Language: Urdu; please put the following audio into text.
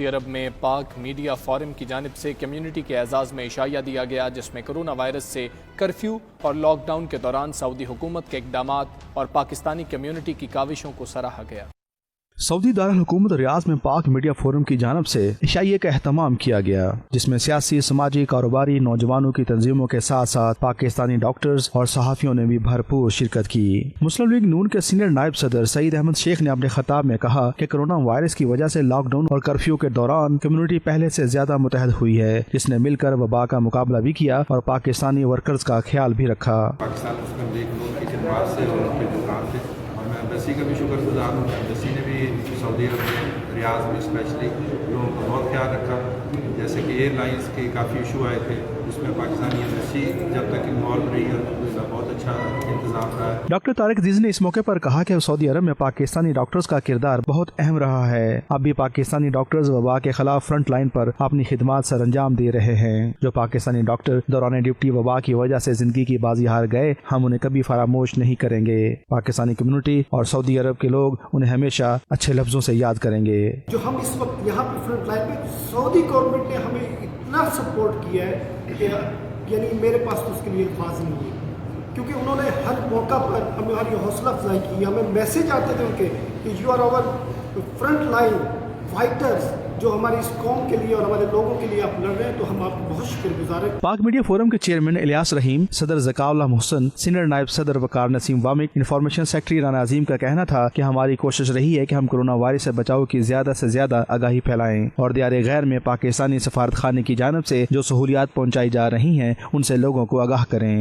سعودی عرب میں پاک میڈیا فورم کی جانب سے کمیونٹی کے اعزاز میں عشائیہ دیا گیا، جس میں کرونا وائرس سے کرفیو اور لاک ڈاؤن کے دوران سعودی حکومت کے اقدامات اور پاکستانی کمیونٹی کی کاوشوں کو سراہا گیا۔ سعودی دارالحکومت ریاض میں پاک میڈیا فورم کی جانب سے عشائیہ کا اہتمام کیا گیا، جس میں سیاسی، سماجی، کاروباری، نوجوانوں کی تنظیموں کے ساتھ ساتھ پاکستانی ڈاکٹرز اور صحافیوں نے بھی بھرپور شرکت کی۔ مسلم لیگ نون کے سینئر نائب صدر سعید احمد شیخ نے اپنے خطاب میں کہا کہ کرونا وائرس کی وجہ سے لاک ڈاؤن اور کرفیو کے دوران کمیونٹی پہلے سے زیادہ متحد ہوئی ہے، جس نے مل کر وبا کا مقابلہ بھی کیا اور پاکستانی ورکرز کا خیال بھی رکھا۔ پاکستان مسلم لیگ نون کی خدمات سے اور ان کے پروگرام سے اور میں ایمبیسی کا بھی شکر گزار ہوں۔ ایمبیسی نے بھی سعودی عرب میں ریاض میں اسپیشلی لوگوں کا بہت خیال رکھا، جیسے کہ ایئر لائنس کے کافی ایشو آئے تھے، اس میں پاکستانی ایمبیسی جب تک انوالو رہی ہے اس کا بہت اچھا انتظام رہا ہے۔ ڈاکٹر طارق عزیز نے اس موقع پر کہا کہ سعودی عرب میں پاکستانی ڈاکٹرز کا کردار بہت اہم رہا ہے۔ اب بھی پاکستانی ڈاکٹرز وبا کے خلاف فرنٹ لائن پر اپنی خدمات سر انجام دے رہے ہیں۔ جو پاکستانی ڈاکٹر دوران ڈیوٹی وبا کی وجہ سے زندگی کی بازی ہار گئے، ہم انہیں کبھی فراموش نہیں کریں گے۔ پاکستانی کمیونٹی اور سعودی عرب کے لوگ انہیں ہمیشہ اچھے لفظوں سے یاد کریں گے۔ جو ہم اس وقت یہاں پہ فرنٹ لائن میں سعودی گورنمنٹ نے ہمیں اتنا سپورٹ کیا ہے کہ یعنی میرے پاس تو اس کے لیے الفاظ نہیں ہے، کیونکہ انہوں نے ہر موقع پر ہماری حوصلہ افزائی کی، ہمیں میسج آتے تھے ان کے کہ you are our front line fighters, جو ہماری اس قوم کے لیے اور ہمارے لوگوں کے لیے آپ لڑ رہے ہیں، تو ہم آپ کو بہت شکر گزار ہیں۔ پاک میڈیا فورم کے چیئرمین الیاس رحیم، صدر ذکاء اللہ محسن، سینئر نائب صدر وقار نسیم وامک، انفارمیشن سیکرٹری رانا عظیم کا کہنا تھا کہ ہماری کوشش رہی ہے کہ ہم کرونا وائرس سے بچاؤ کی زیادہ سے زیادہ آگاہی پھیلائیں اور دیار غیر میں پاکستانی سفارت خانے کی جانب سے جو سہولیات پہنچائی جا رہی ہیں ان سے لوگوں کو آگاہ کریں۔